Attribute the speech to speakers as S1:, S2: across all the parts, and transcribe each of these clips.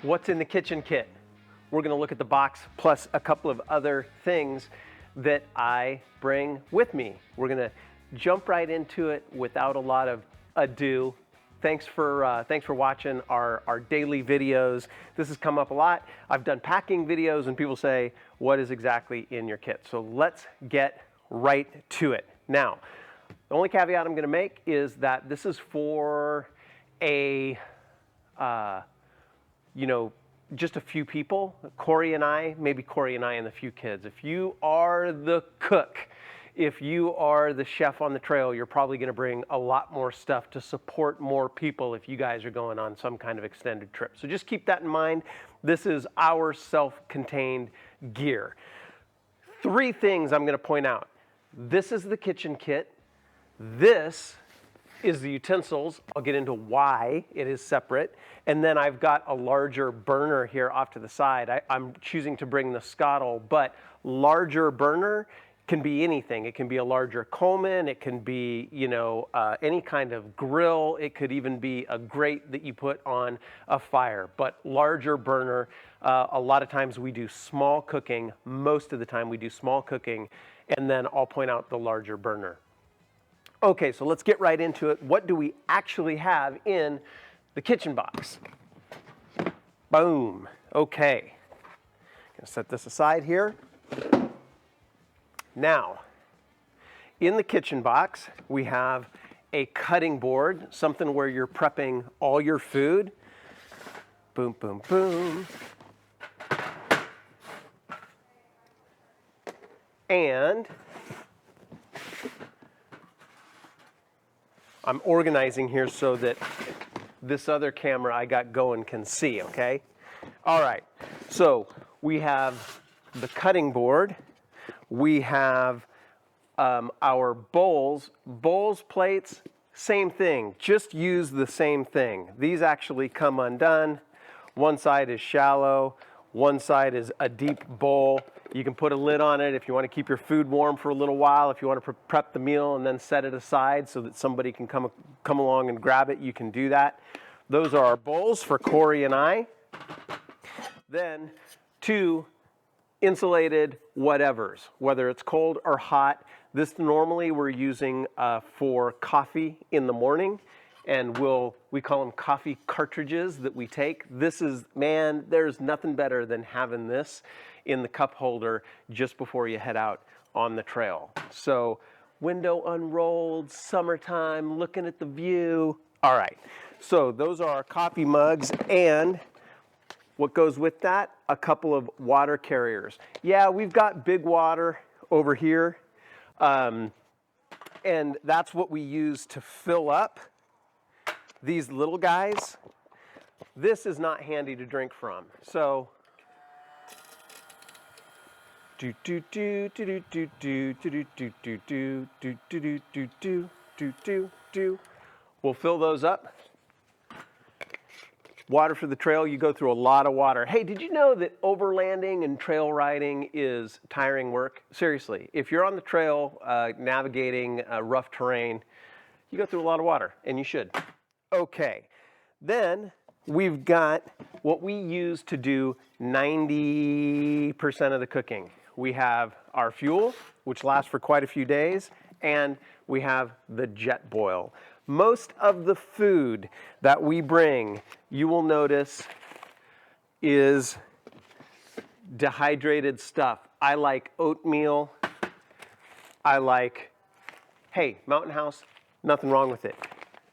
S1: What's in the kitchen kit? We're going to look at the box plus a couple of other things that I bring with me. We're going to jump right into it without a lot of ado. Thanks for watching our daily videos. This has come up a lot. I've done packing videos and people say, what is exactly in your kit? So let's get right to it. Now, the only caveat I'm going to make is that this is for a, just a few people, Corey and I, maybe Corey and I and the few kids. If you are the cook, if you are the chef on the trail, you're probably going to bring a lot more stuff to support more people if you guys are going on some kind of extended trip. So just keep that in mind. This is our self-contained gear. 3 things I'm going to point out. This is the kitchen kit. This is the utensils. I'll get into why it is separate. And then I've got a larger burner here off to the side. I'm choosing to bring the Skottle, but larger burner can be anything. It can be a larger Coleman. It can be, any kind of grill. It could even be a grate that you put on a fire. But larger burner, a lot of times we do small cooking. Most of the time we do small cooking. And then I'll point out the larger burner. Okay, so let's get right into it. What do we actually have in the kitchen box? Boom. Okay. Gonna set this aside here. Now, in the kitchen box, we have a cutting board, something where you're prepping all your food. Boom, boom, boom. And I'm organizing here so that this other camera I got going can see, okay? All right, so we have the cutting board. We have our bowls, plates, same thing, just use the same thing. These actually come undone. One side is shallow, one side is a deep bowl. You can put a lid on it if you want to keep your food warm for a little while. If you want to prep the meal and then set it aside so that somebody can come along and grab it, you can do that. Those are our bowls for Corey and I. Then 2 insulated whatevers, whether it's cold or hot. This normally we're using for coffee in the morning, and we call them coffee cartridges that we take. This is, man, there's nothing better than having this in the cup holder just before you head out on the trail. So window unrolled, summertime, looking at the view. All right, so those are our coffee mugs, and what goes with that? A couple of water carriers. Yeah, we've got big water over here, and that's what we use to fill up these little guys. This is not handy to drink from, so we'll fill those up. Water for the trail, you go through a lot of water. Hey, did you know that overlanding and trail riding is tiring work? Seriously, if you're on the trail navigating rough terrain, you go through a lot of water, and you should. Okay, then we've got what we use to do 90% of the cooking. We have our fuel, which lasts for quite a few days, and we have the jet boil. Most of the food that we bring, you will notice, is dehydrated stuff. I like oatmeal. I like, hey, Mountain House, nothing wrong with it.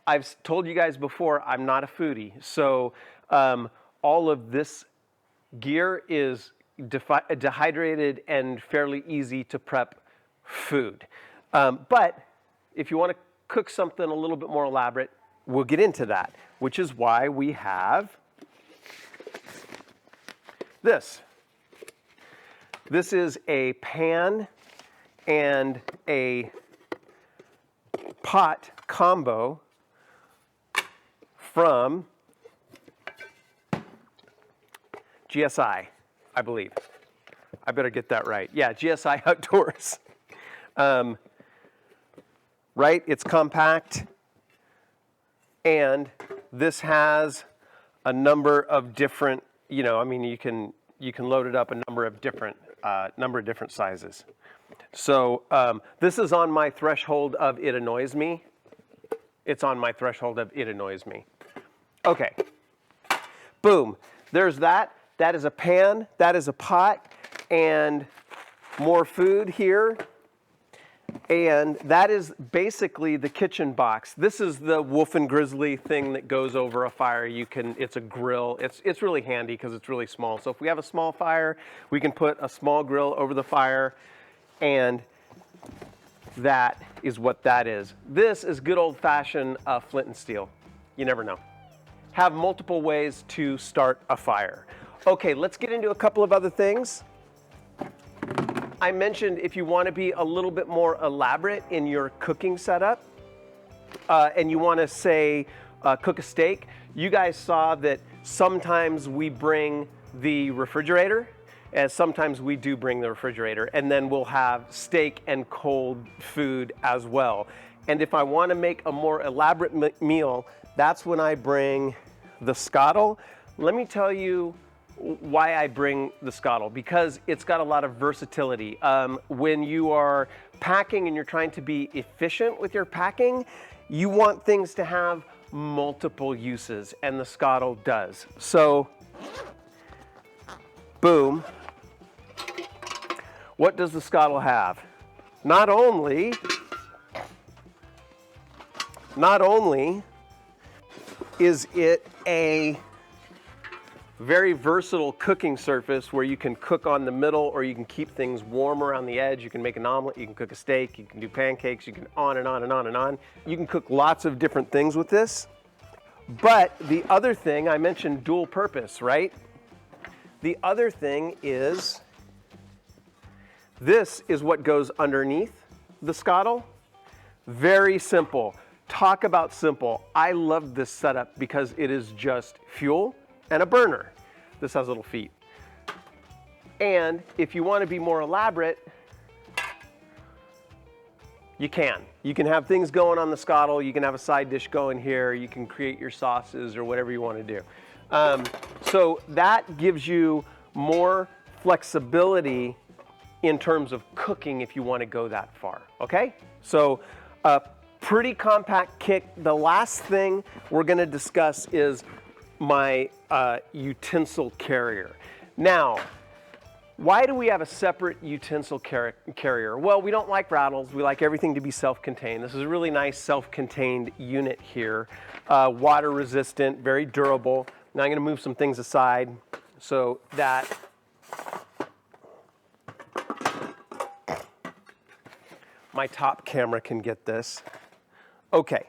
S1: I've told you guys before, I'm not a foodie, so all of this gear is dehydrated and fairly easy to prep food. But if you want to cook something a little bit more elaborate, we'll get into that, which is why we have this. This is a pan and a pot combo from GSI, I believe. I better get that right. Yeah, GSI Outdoors. Right, it's compact, and this has a number of different you know, I mean, you can load it up a number of different sizes. So this is on my threshold of it annoys me. It's on my threshold of it annoys me. Okay. Boom. There's that. That is a pan. That is a pot. And more food here. And that is basically the kitchen box. This is the Wolf and Grizzly thing that goes over a fire. It's a grill. It's really handy because it's really small. So if we have a small fire, we can put a small grill over the fire, and that is what that is. This is good old-fashioned flint and steel. You never know. Have multiple ways to start a fire. Okay, let's get into a couple of other things. I mentioned if you want to be a little bit more elaborate in your cooking setup, and you want to say cook a steak, you guys saw that sometimes we bring the refrigerator, and sometimes we do bring the refrigerator, and then we'll have steak and cold food as well. And if I want to make a more elaborate meal, that's when I bring the Skottle. Let me tell you why I bring the Skottle, because it's got a lot of versatility. When you are packing and you're trying to be efficient with your packing, you want things to have multiple uses, and the Skottle does. So, boom. What does the Skottle have? Not only is it a very versatile cooking surface where you can cook on the middle, or you can keep things warm around the edge. You can make an omelet, you can cook a steak, you can do pancakes, you can on and on and on and on. You can cook lots of different things with this. But the other thing, I mentioned dual purpose, right? The other thing is, this is what goes underneath the Skottle. Very simple. Talk about simple. I love this setup because it is just fuel and a burner. This has little feet. And if you want to be more elaborate, you can. You can have things going on the Skottle. You can have a side dish going here. You can create your sauces or whatever you want to do. So that gives you more flexibility in terms of cooking if you want to go that far, okay? So pretty compact kit. The last thing we're going to discuss is my utensil carrier. Now, why do we have a separate utensil carrier? Well, we don't like rattles. We like everything to be self-contained. This is a really nice self-contained unit here. Water resistant, very durable. Now I'm going to move some things aside so that my top camera can get this. Okay.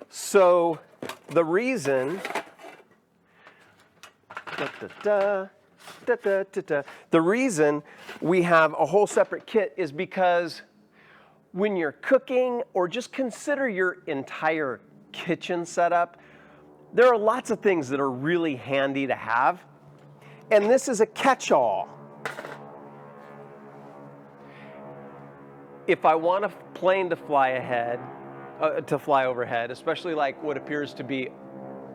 S1: So the reason the reason we have a whole separate kit is because when you're cooking, or just consider your entire kitchen setup, there are lots of things that are really handy to have. And this is a catch-all. If I want a plane to fly overhead, especially like what appears to be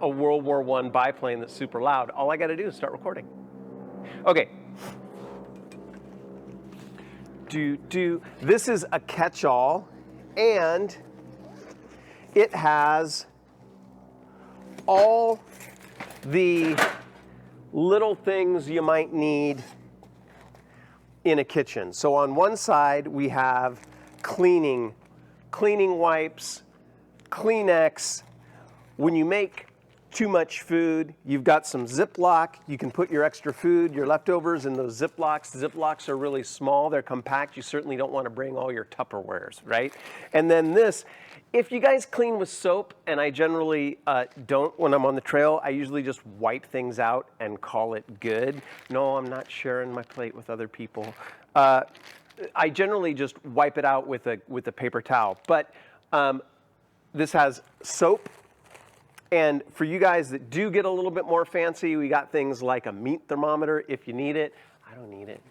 S1: a World War I biplane that's super loud, all I got to do is start recording. Okay. This is a catch-all, and it has all the little things you might need in a kitchen. So on one side we have cleaning wipes, Kleenex. When you make too much food, you've got some Ziploc. You can put your extra food, your leftovers, in those Ziplocs. Ziplocs are really small, they're compact. You certainly don't want to bring all your Tupperwares, right? And then this, if you guys clean with soap, and I generally don't when I'm on the trail, I usually just wipe things out and call it good. No, I'm not sharing my plate with other people. I generally just wipe it out with a paper towel. But this has soap. And for you guys that do get a little bit more fancy, we got things like a meat thermometer if you need it. I don't need it.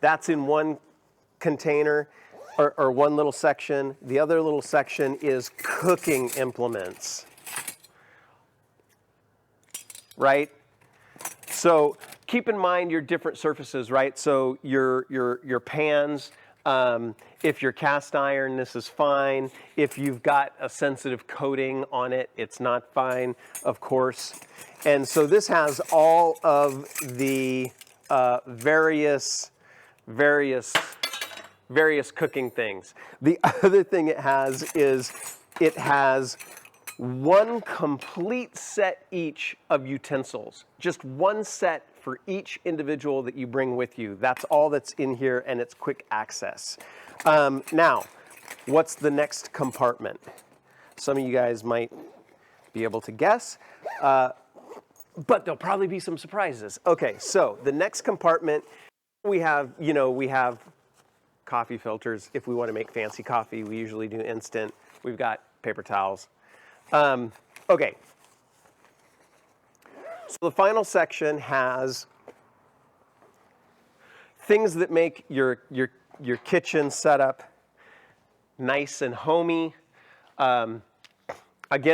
S1: That's in one container. or one little section. The other little section is cooking implements, right? So keep in mind your different surfaces, right? So your pans, if you're cast iron, this is fine. If you've got a sensitive coating on it, it's not fine, of course. And so this has all of the various cooking things. The other thing it has is it has one complete set each of utensils, just one set for each individual that you bring with you. That's all that's in here, and it's quick access. Now, what's the next compartment? Some of you guys might be able to guess, but there'll probably be some surprises. Okay, so the next compartment, we have coffee filters. If we want to make fancy coffee, we usually do instant. We've got paper towels. Okay. So the final section has things that make your kitchen setup nice and homey. Again,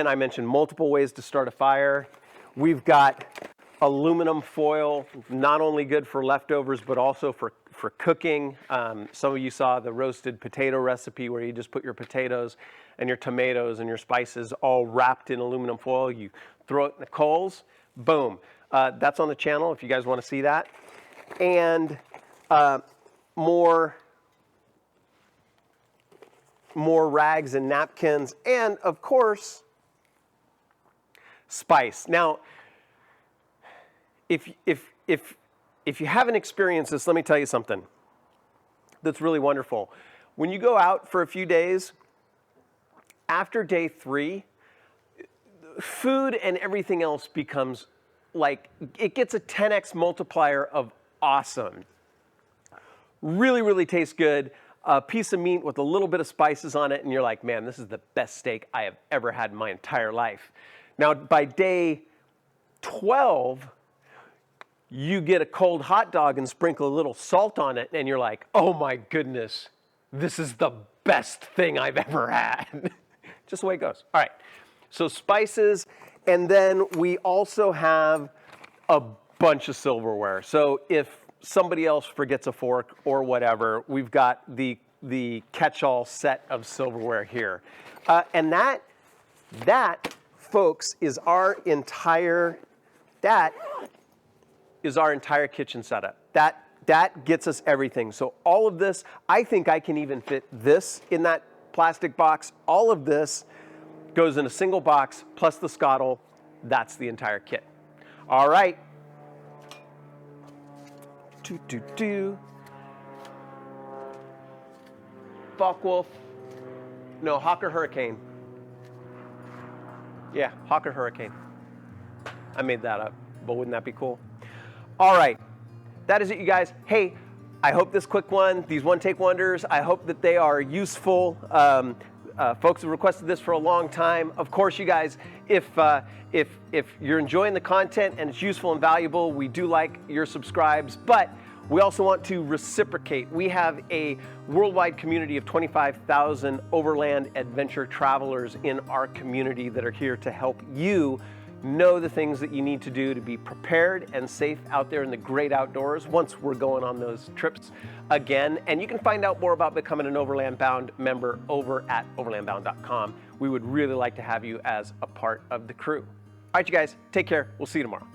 S1: I mentioned multiple ways to start a fire. We've got aluminum foil, not only good for leftovers, but also for cooking. Some of you saw the roasted potato recipe where you just put your potatoes and your tomatoes and your spices all wrapped in aluminum foil. You throw it in the coals, boom. That's on the channel if you guys want to see that. And more rags and napkins, and of course, spice. Now, if you haven't experienced this, let me tell you something that's really wonderful. When you go out for a few days, after day 3, food and everything else becomes like, it gets a 10x multiplier of awesome. Really, really tastes good. A piece of meat with a little bit of spices on it, and you're like, man, this is the best steak I have ever had in my entire life. Now, by day 12, you get a cold hot dog and sprinkle a little salt on it, and you're like, oh my goodness, this is the best thing I've ever had. Just the way it goes. All right, so spices, and then we also have a bunch of silverware. So if somebody else forgets a fork or whatever, we've got the catch-all set of silverware here. And that, folks, is our entire kitchen setup. That gets us everything. So all of this, I think I can even fit this in that plastic box. All of this goes in a single box, plus the Skottle. That's the entire kit. All right. Focke-Wulf. No, Hawker Hurricane. Yeah, Hawker Hurricane. I made that up, but wouldn't that be cool? All right, that is it, you guys. Hey, I hope this quick one, these one-take wonders, I hope that they are useful. Folks have requested this for a long time. Of course, you guys, if you're enjoying the content and it's useful and valuable, we do like your subscribes, but we also want to reciprocate. We have a worldwide community of 25,000 overland adventure travelers in our community that are here to help you know the things that you need to do to be prepared and safe out there in the great outdoors once we're going on those trips again. And you can find out more about becoming an Overland Bound member over at overlandbound.com. We would really like to have you as a part of the crew. All right, you guys, take care. We'll see you tomorrow.